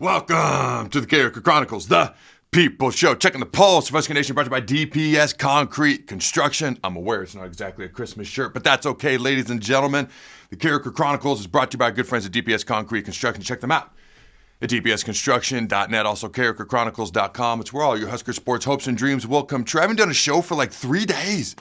Welcome to the Carriker Chronicles, the People Show. Checking the pulse of Husker Nation, brought to you by DBs Concrete Construction. I'm aware it's not exactly a Christmas shirt, but that's okay, ladies and gentlemen. The Carriker Chronicles is brought to you by our good friends at DBs Concrete Construction. Check them out at dbsconstruction.net, also carrikerchronicles.com. It's where all your Husker sports hopes and dreams will come true. I haven't done a show for like 3 days.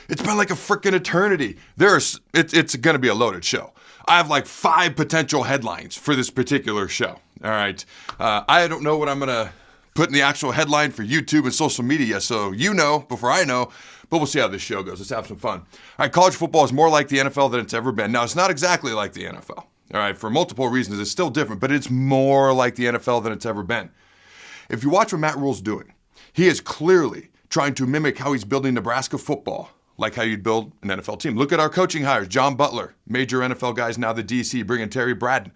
It's been like a freaking eternity. It's going to be a loaded show. I have like 5 potential headlines for this particular show. All right. I don't know what I'm going to put in the actual headline for YouTube and social media, so you know before I know, but we'll see how this show goes. Let's have some fun. All right, college football is more like the NFL than it's ever been. Now, it's not exactly like the NFL. All right, for multiple reasons. It's still different, but it's more like the NFL than it's ever been. If you watch what Matt Rhule's doing, he is clearly trying to mimic how he's building Nebraska football, like how you'd build an NFL team. Look at our coaching hires. John Butler, major NFL guys, now the DC, bringing Terry Braden.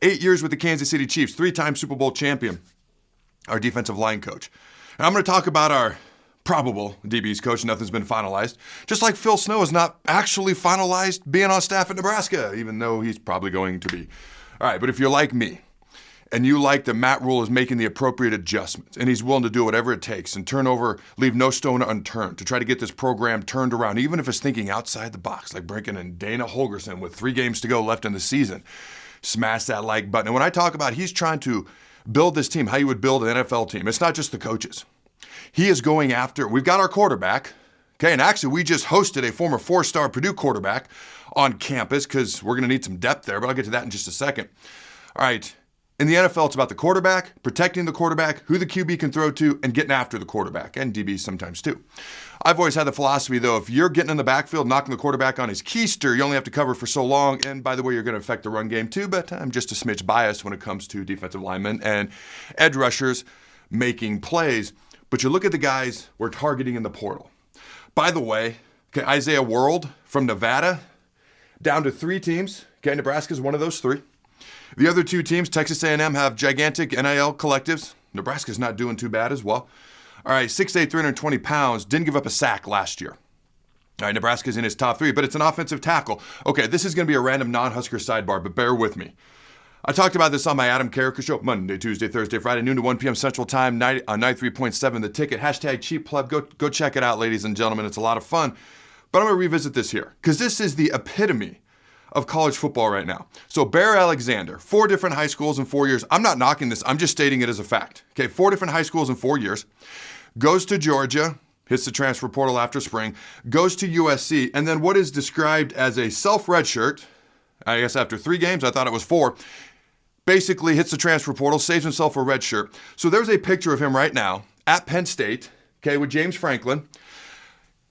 8 years with the Kansas City Chiefs, 3-time Super Bowl champion, our defensive line coach. And I'm going to talk about our probable DBs coach. Nothing's been finalized. Just like Phil Snow is not actually finalized being on staff at Nebraska, even though he's probably going to be. All right, but if you're like me, and you like that Matt Rhule is making the appropriate adjustments, and he's willing to do whatever it takes and leave no stone unturned to try to get this program turned around, even if it's thinking outside the box, like bringing in Dana Holgorsen with 3 games to go left in the season. Smash that like button. And when I talk about he's trying to build this team, how you would build an NFL team, it's not just the coaches. He is going after, we've got our quarterback, okay, and actually we just hosted a former 4-star Purdue quarterback on campus because we're going to need some depth there, but I'll get to that in just a second. All right. In the NFL, it's about the quarterback, protecting the quarterback, who the QB can throw to, and getting after the quarterback, and DBs sometimes too. I've always had the philosophy, though, if you're getting in the backfield, knocking the quarterback on his keister, you only have to cover for so long, and by the way, you're going to affect the run game too, but I'm just a smidge biased when it comes to defensive linemen and edge rushers making plays. But you look at the guys we're targeting in the portal. By the way, okay, Isaiah World from Nevada, down to 3 teams. Okay, Nebraska's one of those 3. The other 2 teams, Texas A&M, have gigantic NIL collectives. Nebraska's not doing too bad as well. All right, 6'8", 320 pounds, didn't give up a sack last year. All right, Nebraska's in his top 3, but it's an offensive tackle. Okay, this is going to be a random non-Husker sidebar, but bear with me. I talked about this on my Adam Carriker show, Monday, Tuesday, Thursday, Friday, noon to 1 p.m. Central Time, on 93.7 The Ticket. Hashtag cheap pleb. Go check it out, ladies and gentlemen. It's a lot of fun. But I'm going to revisit this here because this is the epitome of college football right now. So Bear Alexander, 4 different high schools in 4 years. I'm not knocking this. I'm just stating it as a fact. Okay, 4 different high schools in 4 years. Goes to Georgia, hits the transfer portal after spring, goes to USC, and then what is described as a self-redshirt, I guess after 3 games, I thought it was 4, basically hits the transfer portal, saves himself a red shirt. So there's a picture of him right now at Penn State, okay, with James Franklin,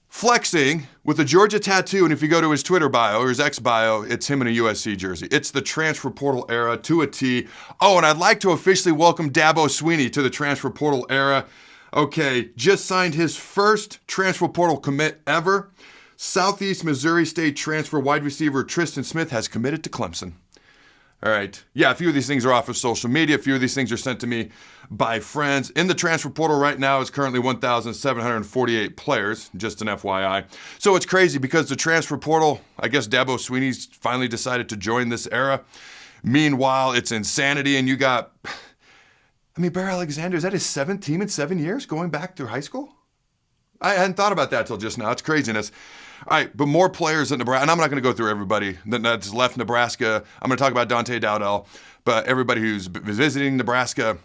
flexing with a Georgia tattoo, and if you go to his Twitter bio or his X bio, it's him in a USC jersey. It's the transfer portal era to a T. Oh, and I'd like to officially welcome Dabo Swinney to the transfer portal era. Okay, just signed his first transfer portal commit ever. Southeast Missouri State transfer wide receiver Tristan Smith has committed to Clemson. All right. Yeah, a few of these things are off of social media. A few of these things are sent to me by friends. In the transfer portal right now is currently 1,748 players, just an FYI. So it's crazy because the transfer portal, I guess Dabo Swinney's finally decided to join this era. Meanwhile, it's insanity, and you got, Bear Alexander, is that his 7th team in 7 years going back through high school? I hadn't thought about that till just now. It's craziness. All right, but more players in Nebraska, and I'm not going to go through everybody that's left Nebraska. I'm going to talk about Dante Dowell, but everybody who's visiting Nebraska,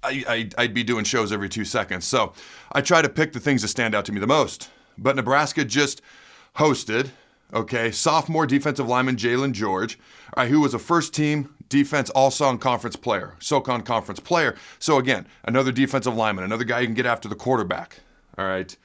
I'd be doing shows every 2 seconds. So I try to pick the things that stand out to me the most. But Nebraska just hosted, okay, sophomore defensive lineman Jalen George, all right, who was a first-team defense all-SoCon conference player, SoCon conference player. So again, another defensive lineman, another guy you can get after the quarterback, all right?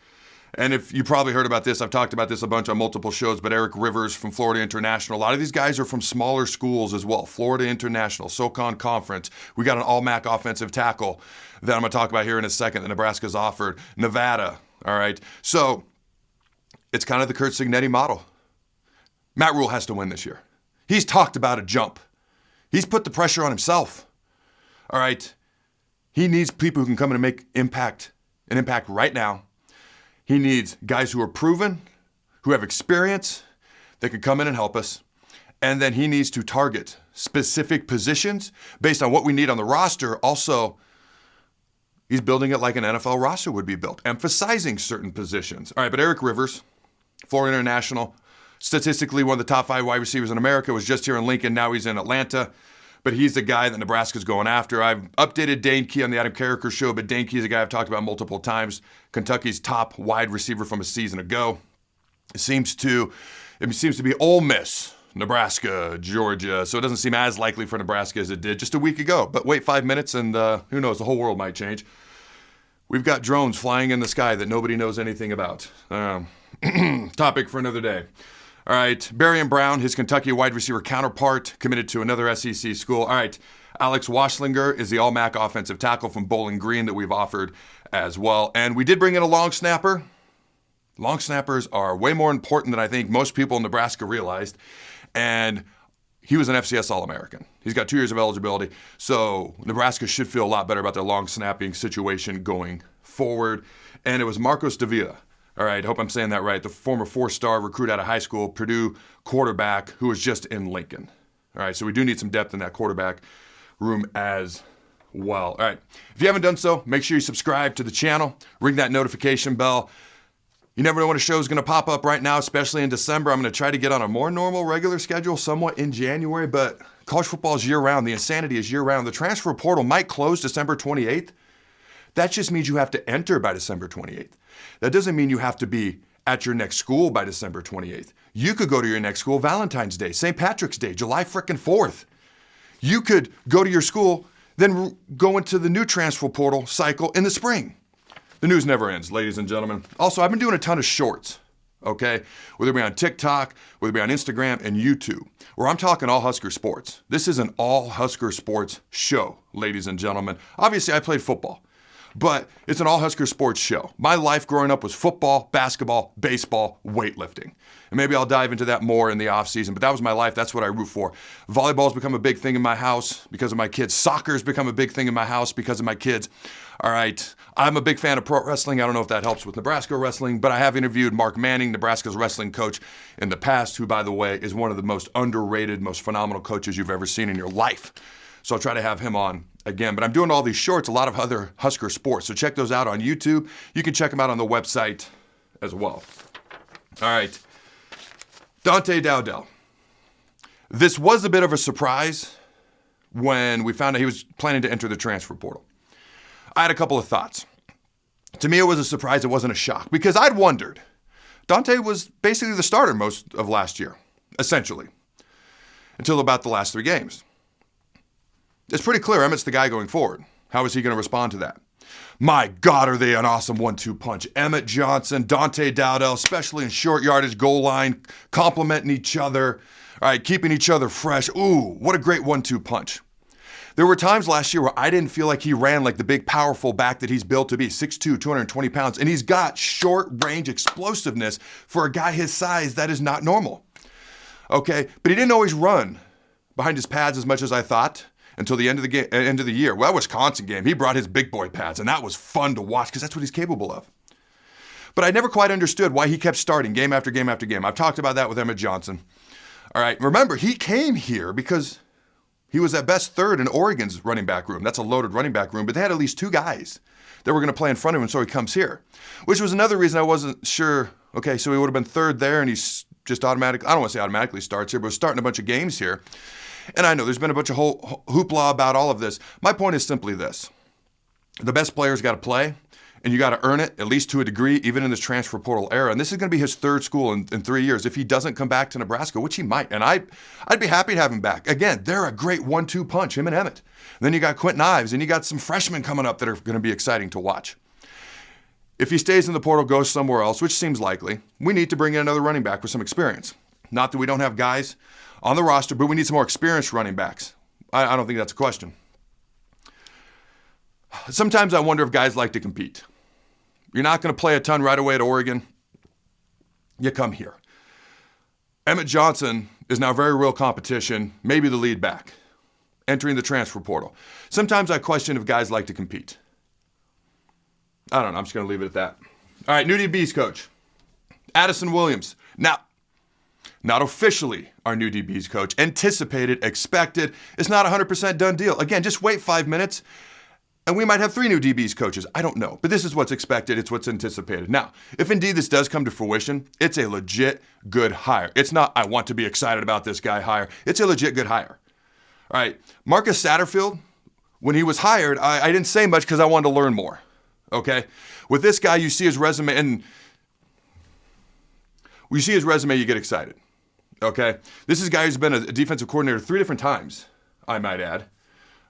And if you probably heard about this, I've talked about this a bunch on multiple shows, but Eric Rivers from Florida International. A lot of these guys are from smaller schools as well. Florida International, SoCon Conference. We got an all-MAC offensive tackle that I'm going to talk about here in a second that Nebraska's offered. Nevada, all right? So it's kind of the Curt Cignetti model. Matt Rhule has to win this year. He's talked about a jump. He's put the pressure on himself, all right? He needs people who can come in and make an impact right now. He needs guys who are proven, who have experience, that can come in and help us. And then he needs to target specific positions based on what we need on the roster. Also, he's building it like an NFL roster would be built, emphasizing certain positions. All right, but Eric Rivers, Florida International, statistically one of the top 5 wide receivers in America, was just here in Lincoln. Now he's in Atlanta. But he's the guy that Nebraska's going after. I've updated Dane Key on the Adam Carriker show, but Dane Key is a guy I've talked about multiple times. Kentucky's top wide receiver from a season ago. It seems to be Ole Miss, Nebraska, Georgia. So it doesn't seem as likely for Nebraska as it did just a week ago. But wait 5 minutes and who knows, the whole world might change. We've got drones flying in the sky that nobody knows anything about. Topic for another day. All right, Barian Brown, his Kentucky wide receiver counterpart, committed to another SEC school. All right, Alex Washlinger is the All-MAC offensive tackle from Bowling Green that we've offered as well. And we did bring in a long snapper. Long snappers are way more important than I think most people in Nebraska realized. And he was an FCS All-American. He's got 2 years of eligibility. So Nebraska should feel a lot better about their long snapping situation going forward. And it was Marcos Davila. All right, hope I'm saying that right. The former 4-star recruit out of high school, Purdue quarterback who was just in Lincoln. All right, so we do need some depth in that quarterback room as well. All right, if you haven't done so, make sure you subscribe to the channel, ring that notification bell. You never know when a show is going to pop up right now, especially in December. I'm going to try to get on a more normal, regular schedule somewhat in January, but college football is year-round. The insanity is year-round. The transfer portal might close December 28th. That just means you have to enter by December 28th. That doesn't mean you have to be at your next school by December 28th. You could go to your next school Valentine's Day, St. Patrick's Day, July frickin' 4th. You could go to your school, then go into the new transfer portal cycle in the spring. The news never ends, ladies and gentlemen. Also, I've been doing a ton of shorts, okay? Whether it be on TikTok, whether it be on Instagram and YouTube, where I'm talking all Husker sports. This is an all Husker sports show, ladies and gentlemen. Obviously, I played football. But it's an all-Husker sports show. My life growing up was football, basketball, baseball, weightlifting. And maybe I'll dive into that more in the off-season, but that was my life. That's what I root for. Volleyball's become a big thing in my house because of my kids. Soccer's become a big thing in my house because of my kids. All right, I'm a big fan of pro wrestling. I don't know if that helps with Nebraska wrestling, but I have interviewed Mark Manning, Nebraska's wrestling coach, in the past, who, by the way, is one of the most underrated, most phenomenal coaches you've ever seen in your life. So I'll try to have him on again. But I'm doing all these shorts, a lot of other Husker sports. So check those out on YouTube. You can check them out on the website as well. All right. Dante Dowell. This was a bit of a surprise when we found out he was planning to enter the transfer portal. I had a couple of thoughts. To me, it was a surprise. It wasn't a shock because I'd wondered. Dante was basically the starter most of last year, essentially, until about the last 3 games. It's pretty clear Emmett's the guy going forward. How is he going to respond to that? My God, are they an awesome 1-2 punch. Emmett Johnson, Dante Dowell, especially in short yardage goal line, complimenting each other, all right, keeping each other fresh. Ooh, what a great 1-2 punch. There were times last year where I didn't feel like he ran like the big, powerful back that he's built to be, 6'2", 220 pounds, and he's got short-range explosiveness for a guy his size. That is not normal, okay? But he didn't always run behind his pads as much as I thought until the end of the game, end of the year. Well, that Wisconsin game, he brought his big boy pads, and that was fun to watch because that's what he's capable of. But I never quite understood why he kept starting game after game after game. I've talked about that with Emmett Johnson. All right, remember, he came here because he was at best third in Oregon's running back room. That's a loaded running back room, but they had at least 2 guys that were going to play in front of him, so he comes here, which was another reason I wasn't sure. Okay, so he would have been third there, and he's just automatically, I don't want to say automatically starts here, but was starting a bunch of games here. And I know there's been a bunch of whole hoopla about all of this. My point is simply this. The best players got to play, and you got to earn it, at least to a degree, even in this transfer portal era. And this is going to be his 3rd school in 3 years if he doesn't come back to Nebraska, which he might. And I'd be happy to have him back. Again, they're a great 1-2 punch, him and Emmett. And then you got Quentin Ives, and you got some freshmen coming up that are going to be exciting to watch. If he stays in the portal, goes somewhere else, which seems likely, we need to bring in another running back with some experience. Not that we don't have guys on the roster, but we need some more experienced running backs. I don't think that's a question. Sometimes I wonder if guys like to compete. You're not going to play a ton right away at Oregon. You come here. Emmett Johnson is now very real competition, maybe the lead back, entering the transfer portal. Sometimes I question if guys like to compete. I don't know. I'm just going to leave it at that. All right, new DBs coach, Addison Williams. Now not officially our new DBs coach, anticipated, expected. It's not a 100% done deal. Again, just wait 5 minutes and we might have 3 new DBs coaches. I don't know, but this is what's expected. It's what's anticipated. Now, if indeed this does come to fruition, it's a legit good hire. It's not, I want to be excited about this guy hire. It's a legit good hire. All right, Marcus Satterfield, when he was hired, I didn't say much because I wanted to learn more, okay? With this guy, you see his resume, and when you see his resume, you get excited, okay? This is a guy who's been a defensive coordinator 3 different times, I might add.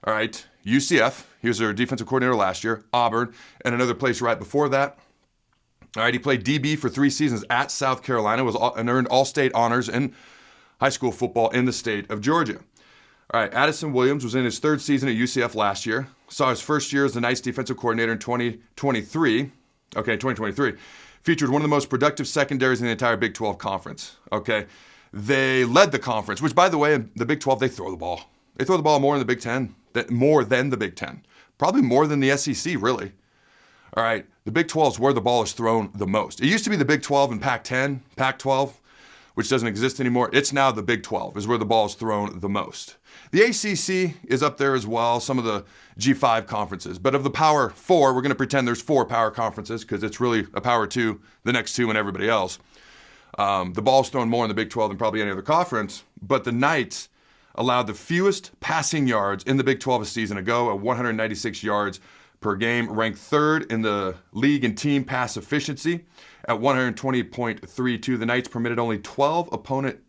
All right, UCF, he was their defensive coordinator last year, Auburn, and another place right before that. All right, he played DB for 3 seasons at South Carolina, and earned all-state honors in high school football in the state of Georgia. All right, Addison Williams was in his 3rd season at UCF last year. Saw his first year as the Knights defensive coordinator in 2023. Featured one of the most productive secondaries in the entire Big 12 conference. Okay, they led the conference, which, by the way, in the Big 12, they throw the ball. They throw the ball more in the Big 10, more than the Big 10. Probably more than the SEC, really. All right, the Big 12 is where the ball is thrown the most. It used to be the Big 12 and Pac-10, Pac-12, which doesn't exist anymore. It's now the Big 12 is where the ball is thrown the most. The ACC is up there as well, some of the G5 conferences. But of the Power 4, we're going to pretend there's 4 power conferences because it's really a Power 2, the next 2, and everybody else. The ball's thrown more in the Big 12 than probably any other conference. But the Knights allowed the fewest passing yards in the Big 12 a season ago at 196 yards per game, ranked 3rd in the league in team pass efficiency at 120.32. The Knights permitted only 12 opponent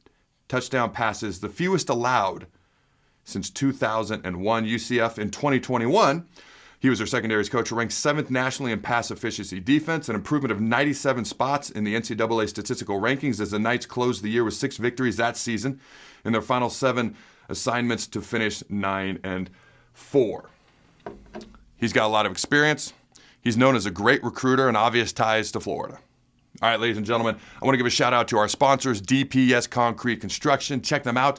touchdown passes, the fewest allowed since 2001. UCF in 2021, he was their secondaries coach, ranked 7th nationally in pass efficiency defense, an improvement of 97 spots in the NCAA statistical rankings as the Knights closed the year with 6 victories that season in their final 7 assignments to finish 9-4. He's got a lot of experience. He's known as a great recruiter and obvious ties to Florida. All right, ladies and gentlemen, I want to give a shout out to our sponsors, DPS Concrete Construction. Check them out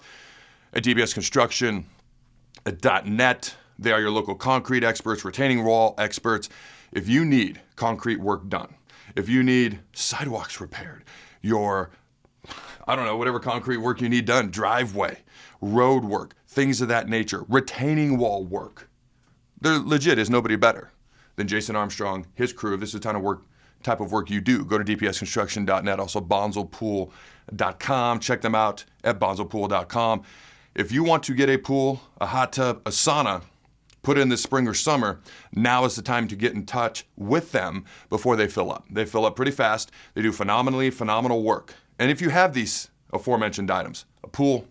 at dbsconstruction.net. They are your local concrete experts, retaining wall experts. If you need concrete work done, if you need sidewalks repaired, whatever concrete work you need done, driveway, road work, things of that nature, retaining wall work, there legit is nobody better than Jason Armstrong, his crew. If this is the type of work you do, go to dpsconstruction.net, also bonzelpool.com. Check them out at bonzelpool.com. If you want to get a pool, a hot tub, a sauna put in this spring or summer, now is the time to get in touch with them before they fill up. They fill up pretty fast. They do phenomenal work. And if you have these aforementioned items, a pool,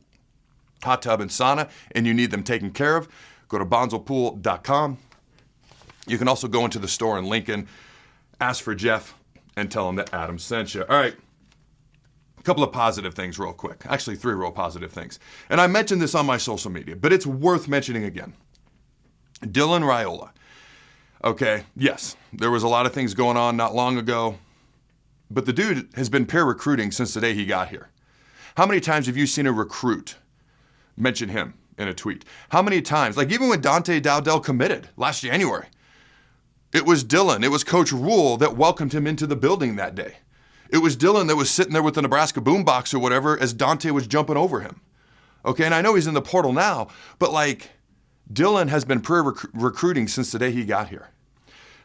hot tub, and sauna, and you need them taken care of, go to bonzelpool.com. You can also go into the store in Lincoln, ask for Jeff, and tell him that Adam sent you. All right. A couple of positive things real quick. Actually, 3 real positive things. And I mentioned this on my social media, but it's worth mentioning again. Dylan RAIOLA. Okay, yes, there was a lot of things going on not long ago, but the dude has been peer recruiting since the day he got here. How many times have you seen a recruit mention him in a tweet? How many times? Like even when Dante Dowell committed last January, it was Dylan, it was Coach RHULE that welcomed him into the building that day. It was Dylan that was sitting there with the Nebraska boombox or whatever as Dante was jumping over him. Okay, and I know he's in the portal now, but like Dylan has been recruiting since the day he got here.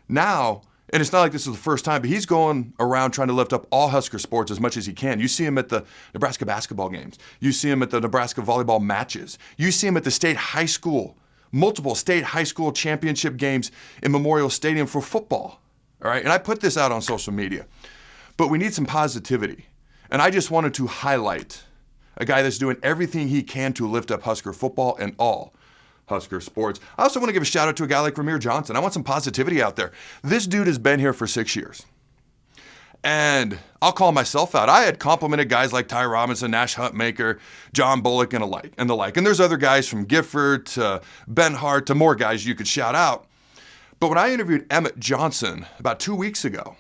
Now, and it's not like this is the first time, but he's going around trying to lift up all Husker sports as much as he can. You see him at the Nebraska basketball games. You see him at the Nebraska volleyball matches. You see him at the state high school, multiple state high school championship games in Memorial Stadium for football. All right, and I put this out on social media. But we need some positivity. And I just wanted to highlight a guy that's doing everything he can to lift up Husker football and all Husker sports. I also want to give a shout out to a guy like Ramir Johnson. I want some positivity out there. This dude has been here for 6 years. And I'll call myself out. I had complimented guys like Ty Robinson, Nash Huntmaker, John Bullock, and the like. And there's other guys from Gifford to Ben Hart to more guys you could shout out. But when I interviewed Emmett Johnson about 2 weeks ago,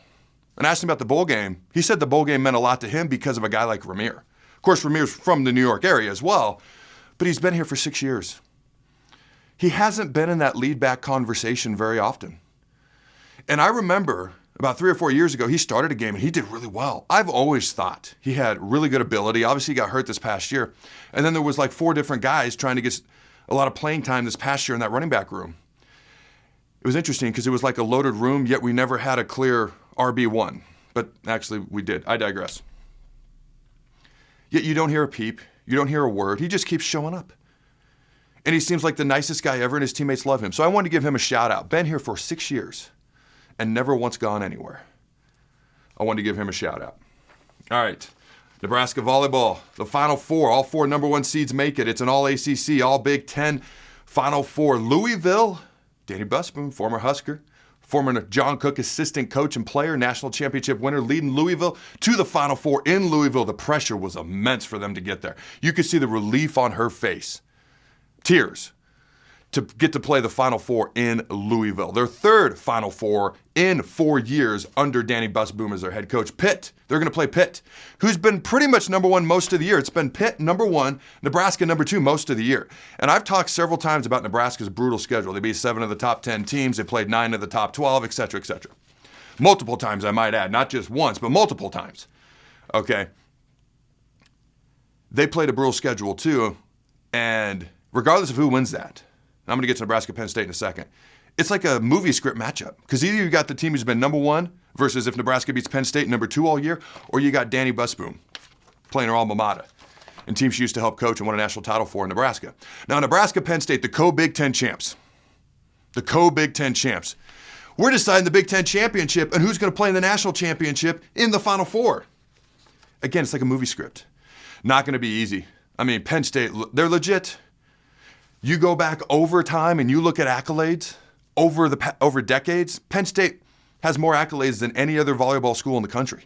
and asked him about the bowl game, he said the bowl game meant a lot to him because of a guy like Ramir. Of course, Ramir's from the New York area as well, but he's been here for 6 years. He hasn't been in that lead back conversation very often. And I remember About 3 or 4 years ago, he started a game and he did really well. I've always thought he had really good ability. Obviously, he got hurt this past year. And then there was like 4 different guys trying to get a lot of playing time this past year in that running back room. It was interesting because it was like a loaded room, yet we never had a clear RB1. But actually, we did. I digress. Yet you don't hear a peep. You don't hear a word. He just keeps showing up. And he seems like the nicest guy ever, and his teammates love him. So I wanted to give him a shout out. Been here for 6 years and never once gone anywhere. I wanted to give him a shout out. All right. Nebraska volleyball, the Final Four. All 4 number 1 seeds make it. It's an all ACC, all Big Ten Final Four. Louisville, Danny Busboom, former Husker, former John Cook assistant coach and player, national championship winner, leading Louisville to the Final Four in Louisville. The pressure was immense for them to get there. You could see the relief on her face. Tears to get to play the Final Four in Louisville. Their 3rd Final Four in 4 years under Danny Busboom as their head coach. Pitt, they're going to play Pitt, who's been pretty much number 1 most of the year. It's been Pitt number 1, Nebraska number 2 most of the year. And I've talked several times about Nebraska's brutal schedule. They beat 7 of the top 10 teams. They played 9 of the top 12, et cetera, et cetera. Multiple times, I might add. Not just once, but multiple times. Okay. They played a brutal schedule too, and regardless of who wins that, I'm going to get to Nebraska Penn State in a second. It's like a movie script matchup because either you got the team who's been number 1 versus if Nebraska beats Penn State number 2 all year, or you got Danny Busboom playing her alma mater and team she used to help coach and won a national title for in Nebraska. Now, Nebraska Penn State, the co-Big Ten champs. The co-Big Ten champs. We're deciding the Big Ten championship and who's going to play in the national championship in the Final Four. Again, it's like a movie script. Not going to be easy. I mean, Penn State, they're legit. You go back over time and you look at accolades over decades, Penn State has more accolades than any other volleyball school in the country.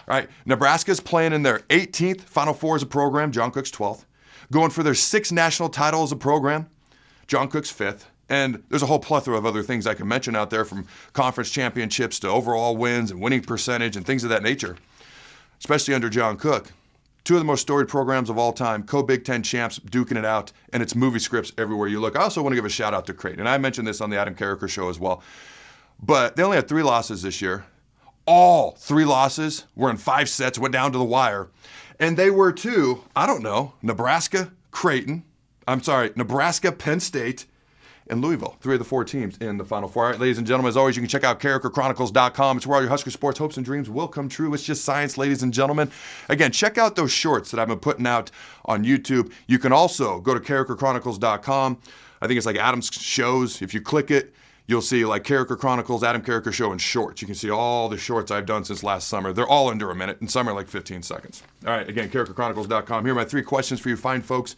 All right, Nebraska's playing in their 18th Final Four as a program, John Cook's 12th, going for their 6th national title as a program, John Cook's 5th, and there's a whole plethora of other things I can mention out there from conference championships to overall wins and winning percentage and things of that nature, especially under John Cook. 2 of the most storied programs of all time, co-Big Ten champs, duking it out, and it's movie scripts everywhere you look. I also want to give a shout out to Creighton, and I mentioned this on the Adam Carriker show as well. But they only had 3 losses this year. All 3 losses were in 5 sets, went down to the wire. And they were to, Nebraska, Nebraska, Penn State, and Louisville. 3 of the 4 teams in the Final Four. All right, ladies and gentlemen, as always, you can check out CarrikerChronicles.com. It's where all your Husker sports hopes and dreams will come true. It's just science, ladies and gentlemen. Again, check out those shorts that I've been putting out on YouTube. You can also go to CarrikerChronicles.com. I think it's like Adam's shows. If you click it, you'll see like Carriker Chronicles, Adam Carriker Show in shorts. You can see all the shorts I've done since last summer. They're all under a minute, and some are like 15 seconds. All right, again, CarrikerChronicles.com. Here are my 3 questions for you fine folks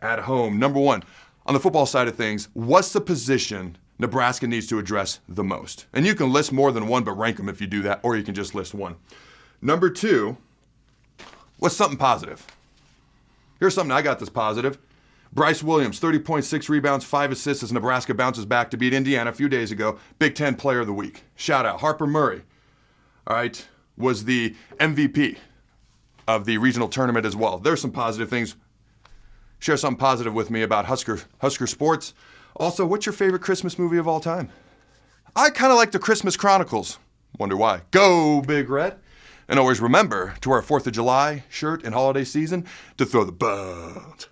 at home. Number 1. On the football side of things, what's the position Nebraska needs to address the most? And you can list more than one, but rank them if you do that, or you can just list one. Number 2, what's something positive? Here's something I got that's positive. Bryce Williams, 30.6 rebounds, 5 assists as Nebraska bounces back to beat Indiana a few days ago. Big Ten Player of the Week. Shout out. Harper Murray, all right, was the MVP of the regional tournament as well. There's some positive things. Share something positive with me about Husker sports. Also, what's your favorite Christmas movie of all time? I kind of like the Christmas Chronicles. Wonder why. Go Big Red. And always remember to wear a 4th of July shirt in holiday season to throw the boat.